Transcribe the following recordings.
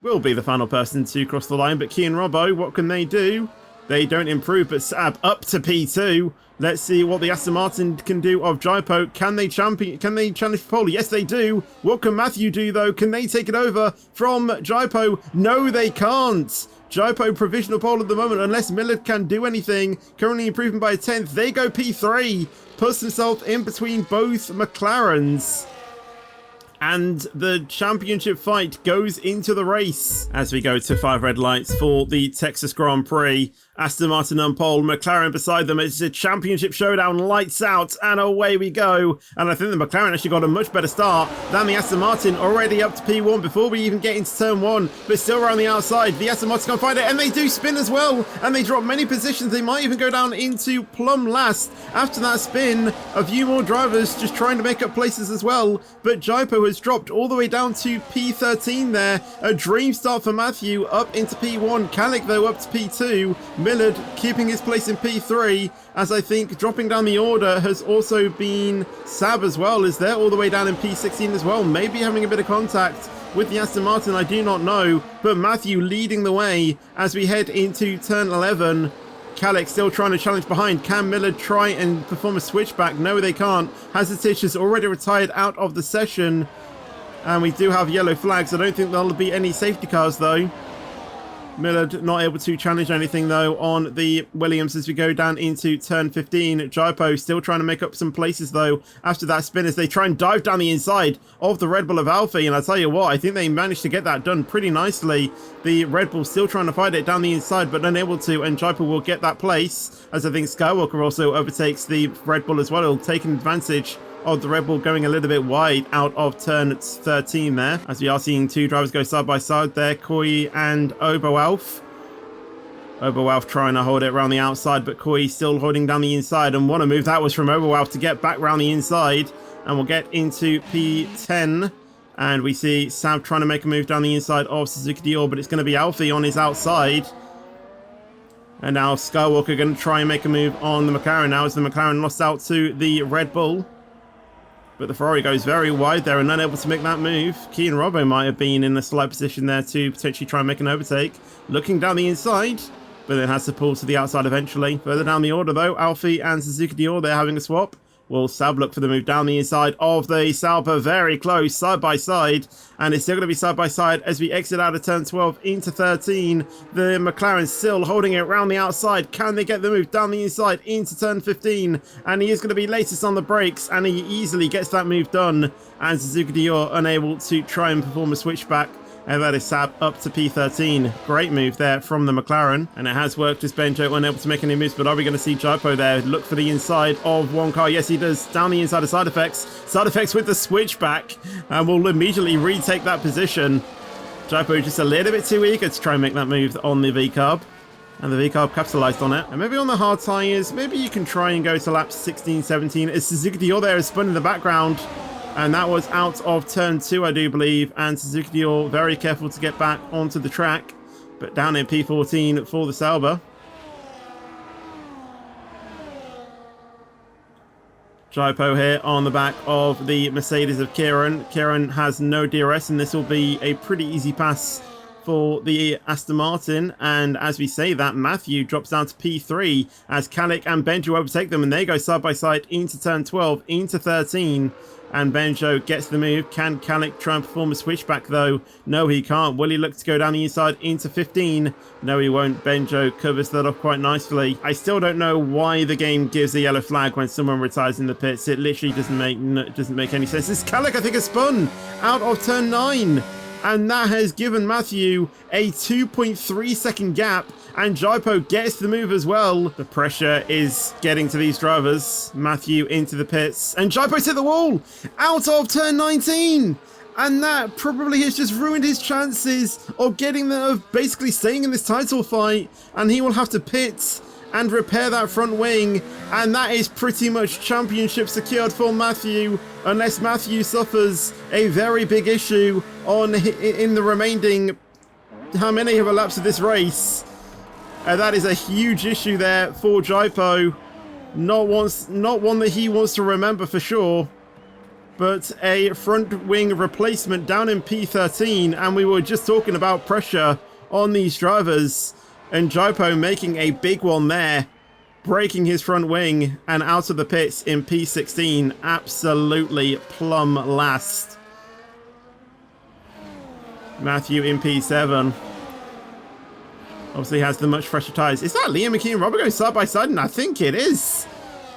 will be the final person to cross the line, but Key and Robbo, what can they do? They don't improve, but Sab up to P2. Let's see what the Aston Martin can do of GYPO. Can they challenge for pole? Yes, they do. What can Matthew do, though? Can they take it over from GYPO? No, they can't. GYPO provisional pole at the moment, unless Millard can do anything. Currently improving by a 10th. They go P3. Puts himself in between both McLarens. And the championship fight goes into the race as we go to 5 red lights for the Texas Grand Prix. Aston Martin on pole, McLaren beside them. It's a championship showdown, lights out, and away we go. And I think the McLaren actually got a much better start than the Aston Martin, already up to P1 before we even get into turn 1, but still around the outside. The Aston Martin can't find it, and they do spin as well, and they drop many positions. They might even go down into plumb last after that spin. A few more drivers just trying to make up places as well, but GYPO has dropped all the way down to P13 there. A dream start for Matthew, up into P1. Calic, though, up to P2. Millard keeping his place in P3, as I think dropping down the order has also been Sab as well, as they're all the way down in P16 as well, maybe having a bit of contact with the Aston Martin, I do not know, but Matthew leading the way as we head into turn 11. Calic still trying to challenge behind. Can Millard try and perform a switchback? No, they can't. Hazarditch has already retired out of the session, and we do have yellow flags. I don't think there'll be any safety cars though. Millard not able to challenge anything though on the Williams as we go down into turn 15. GYPO still trying to make up some places though after that spin as they try and dive down the inside of the Red Bull of Alfie, and I tell you what, I think they managed to get that done pretty nicely. The Red Bull still trying to fight it down the inside but unable to, and GYPO will get that place as I think Skywalker also overtakes the Red Bull as well, taking advantage of the Red Bull going a little bit wide out of turn 13 there, as we are seeing two drivers go side by side there, Koi and Oberwalf. Oberwalf trying to hold it around the outside, but Koi still holding down the inside, and what a move that was from Oberwalf to get back around the inside. And we'll get into P10, and we see Sab trying to make a move down the inside of Suzuki Dior, but it's going to be Alfie on his outside. And now Skywalker going to try and make a move on the McLaren now as the McLaren lost out to the Red Bull. But the Ferrari goes very wide there and unable to make that move. Key and Robbo might have been in a slight position there to potentially try and make an overtake. Looking down the inside, but then has to pull to the outside eventually. Further down the order though, Alfie and Suzuki Dior, they're having a swap. Will Sab look for the move down the inside of the Sauber, very close, side by side, and it's still going to be side by side as we exit out of turn 12 into 13. The McLaren still holding it around the outside. Can they get the move down the inside into turn 15? And he is going to be latest on the brakes, and he easily gets that move done, and Suzuki Dior unable to try and perform a switchback. And that is Sab up to P13. Great move there from the McLaren. And it has worked as Benjo unable to make any moves. But are we going to see GYPO there look for the inside of one car? Yes, he does. Down the inside of Side Effects. Side Effects with the switchback. And will immediately retake that position. GYPO just a little bit too eager to try and make that move on the V-Carb. And the V-Carb capitalized on it. And maybe on the hard tyres, maybe you can try and go to laps 16, 17. As Suzuki Dior there is spun in the background. And that was out of turn 2, I do believe. And Suzuki Dior very careful to get back onto the track. But down in P14 for the Sauber. GYPO here on the back of the Mercedes of Kieran. Kieran has no DRS, and this will be a pretty easy pass for the Aston Martin. And as we say that, Matthew drops down to P3 as Calic and Benjo overtake them, and they go side by side into turn 12, into 13. And Benjo gets the move. Can Calic try and perform a switchback though? No, he can't. Will he look to go down the inside into 15? No, he won't. Benjo covers that off quite nicely. I still don't know why the game gives a yellow flag when someone retires in the pits. It literally doesn't make any sense. This Calic, I think, has spun out of turn 9. And that has given Matthew a 2.3 second gap, and GYPO gets the move as well. The pressure is getting to these drivers. Matthew into the pits, and GYPO's hit the wall out of turn 19. And that probably has just ruined his chances of basically staying in this title fight, and he will have to pit and repair that front wing, and that is pretty much championship secured for Matthew, unless Matthew suffers a very big issue in the remaining how many of laps of this race. That is a huge issue there for GYPO, not one that he wants to remember for sure. but a front wing replacement down in P13, and we were just talking about pressure on these drivers, and GYPO making a big one there, breaking his front wing and out of the pits in P16, absolutely plumb last. Matthew in P7 obviously has the much fresher tyres. Is that Liam and Keen Robert going side by side? And I think it is.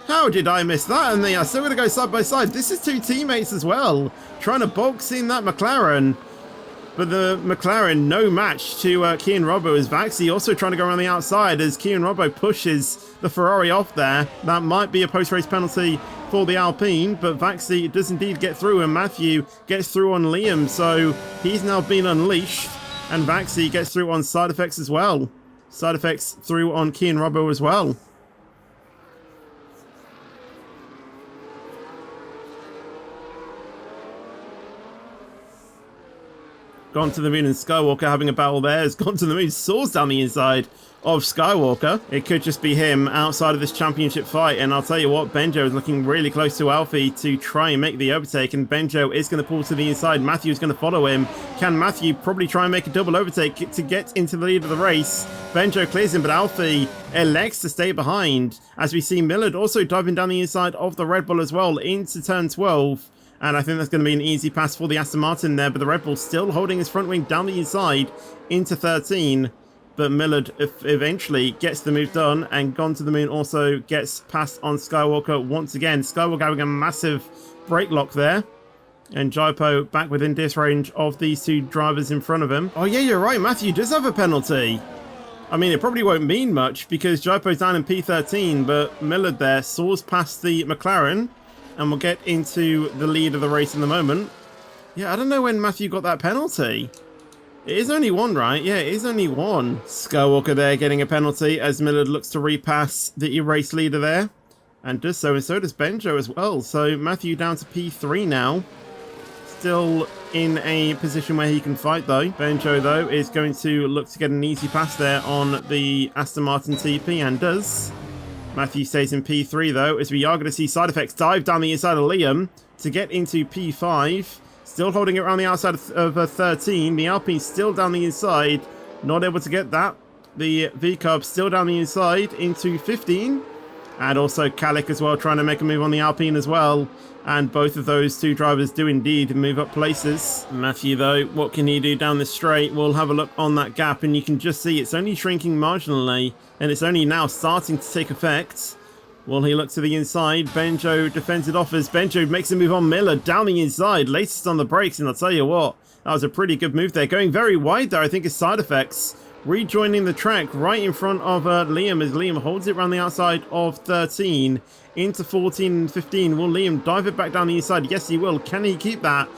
How did I miss that? And they are still going to go side by side. This is two teammates as well, trying to box in that McLaren. But the McLaren, no match to Keen Robbo, as Vaxi also trying to go around the outside as Keen Robbo pushes the Ferrari off there. That might be a post-race penalty for the Alpine, but Vaxi does indeed get through, and Matthew gets through on Liam, so he's now been unleashed, and Vaxi gets through on Side Effects as well. Side Effects through on Keen Robbo as well. Gone to the Moon and Skywalker having a battle there. Has gone to the Moon, soars down the inside of Skywalker. It could just be him outside of this championship fight, and I'll tell you what, Benjo is looking really close to Alfie to try and make the overtake, and Benjo is going to pull to the inside. Matthew is going to follow him. Can Matthew probably try and make a double overtake to get into the lead of the race? Benjo clears him, but Alfie elects to stay behind, as we see Millard also diving down the inside of the Red Bull as well into turn 12. And I think that's going to be an easy pass for the Aston Martin there, but the Red Bull still holding his front wing down the inside into 13. But Millard eventually gets the move done, and Gone to the Moon also gets past on Skywalker once again. Skywalker having a massive brake lock there. And GYPO back within dis range of these two drivers in front of him. Oh yeah, you're right, Matthew does have a penalty. I mean, it probably won't mean much because GYPO's down in P13, but Millard there soars past the McLaren. And we'll get into the lead of the race in the moment. Yeah, I don't know when Matthew got that penalty. It is only one, right? Yeah, it is only one. Skywalker there getting a penalty as Millard looks to repass the race leader there. And does so, and so does Benjo as well. So Matthew down to P3 now. Still in a position where he can fight though. Benjo though is going to look to get an easy pass there on the Aston Martin TP, and does. Matthew stays in P3 though, as we are going to see Side Effects dive down the inside of Liam to get into P5. Still holding it around the outside of 13. The Alpine still down the inside, not able to get that. The V-Cub still down the inside into 15. And also Kalik as well, trying to make a move on the Alpine as well. And both of those two drivers do indeed move up places. Matthew though, what can he do down the straight? We'll have a look on that gap, and you can just see it's only shrinking marginally, and it's only now starting to take effect. Will he look to the inside? Benjo defends it off as Benjo makes a move on Miller down the inside, latest on the brakes, and I'll tell you what, that was a pretty good move there. Going very wide there, I think, is Side Effects. Rejoining the track right in front of Liam, as Liam holds it around the outside of 13 into 14 and 15. Will Liam dive it back down the inside? Yes, he will. Can he keep that?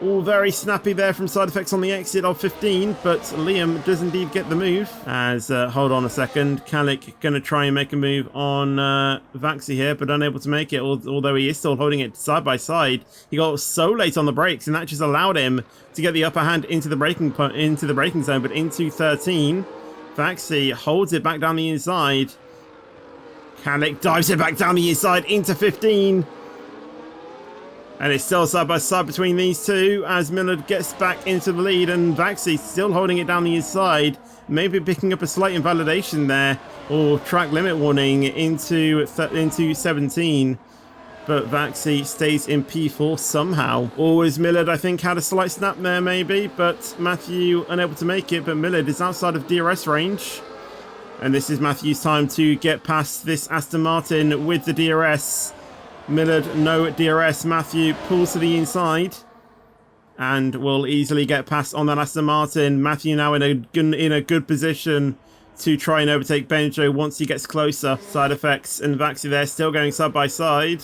All very snappy there from Side Effects on the exit of 15, but Liam does indeed get the move. As, hold on a second, Kalik going to try and make a move on Vaxi here, but unable to make it, although he is still holding it side by side. He got so late on the brakes, and that just allowed him to get the upper hand into the braking zone, but into 13. Vaxi holds it back down the inside. Kalik dives it back down the inside into 15. And it's still side by side between these two as Millard gets back into the lead, and Vaxi still holding it down the inside. Maybe picking up a slight invalidation there, or track limit warning into 17. But Vaxi stays in P4 somehow. Always Millard, I think, had a slight snap there maybe, but Matthew unable to make it. But Millard is outside of DRS range. And this is Matthew's time to get past this Aston Martin with the DRS. Millard, no DRS. Matthew pulls to the inside and will easily get past on that Aston Martin. Matthew now in a good position to try and overtake Benjo once he gets closer. Side Effects and Vaxi there still going side by side.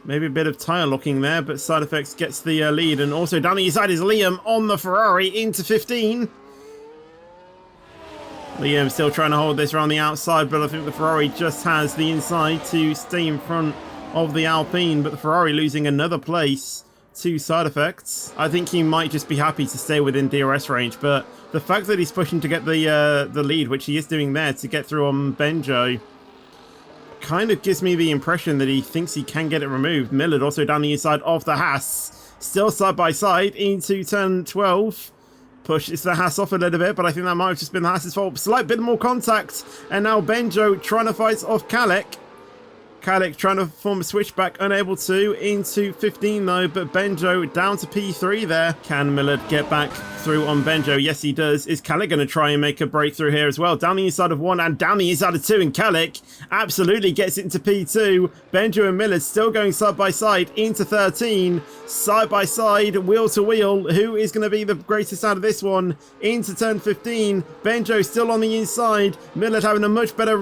Maybe a bit of tyre locking there, but Side Effects gets the lead. And also down the inside is Liam on the Ferrari into 15. Liam still trying to hold this around the outside, but I think the Ferrari just has the inside to stay in front of the Alpine, but the Ferrari losing another place to Side Effects. I think he might just be happy to stay within DRS range, but the fact that he's pushing to get the lead, which he is doing there to get through on Benjo, kind of gives me the impression that he thinks he can get it removed. Millard also down the inside of the Haas. Still side by side into turn 12. Pushes the Haas off a little bit, but I think that might have just been the Haas's fault. Slight bit more contact, and now Benjo trying to fight off Kalik. Kalik trying to form a switchback, unable to, into 15 though, but Benjo down to P3 there. Can Millard get back through on Benjo? Yes, he does. Is Kalik going to try and make a breakthrough here as well? Down the inside of 1 and down the inside of 2, and Kalik absolutely gets it into P2. Benjo and Millard still going side by side into 13. Side by side, wheel to wheel. Who is going to be the greatest out of this one? Into turn 15. Benjo still on the inside. Millard having a much better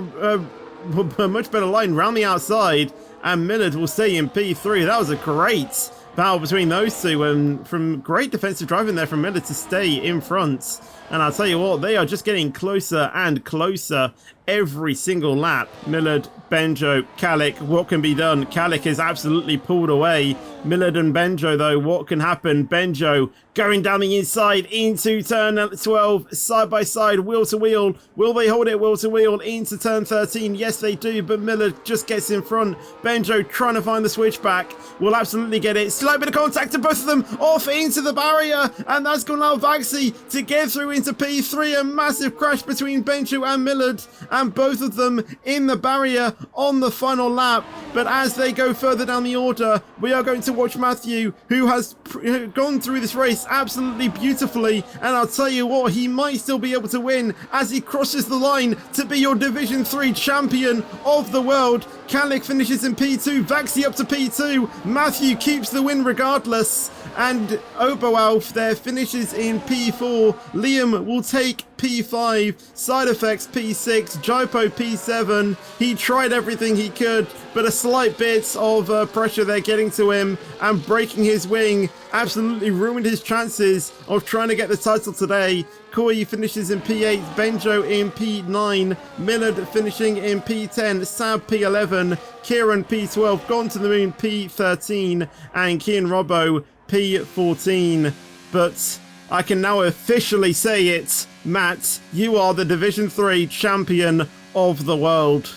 line round the outside, and Millard will stay in P3. That was a great battle between those two, and from great defensive driving there from Millard to stay in front. And I'll tell you what, they are just getting closer and closer every single lap. Millard, Benjo, Kalik, what can be done? Kalik is absolutely pulled away. Millard and Benjo though, what can happen? Benjo going down the inside into turn 12, side by side, wheel to wheel. Will they hold it wheel to wheel into turn 13? Yes, they do, but Millard just gets in front. Benjo trying to find the switchback. Will absolutely get it. Slight bit of contact to both of them, off into the barrier, and that's going to allow Vaxi to get through into P3. A massive crash between Benjo and Millard, and both of them in the barrier on the final lap. But as they go further down the order, we are going to watch Matthew, who has gone through this race absolutely beautifully, and I'll tell you what, he might still be able to win as he crosses the line to be your Division 3 champion of the world. Kalik finishes in P2, Vaxi up to P2, Matthew keeps the win regardless, and Oboalf there finishes in P4. Liam will take P5, Side Effects P6, GYPO P7. He tried everything he could, but a slight bit of pressure there getting to him and breaking his wing absolutely ruined his chances of trying to get the title today. Koi finishes in P8, Benjo in P9, Millard finishing in P10, Sab P11, Kieran P12, Gone to the Moon P13, and Kian Robbo P14. But I can now officially say it, Matt, you are the Division 3 champion of the world.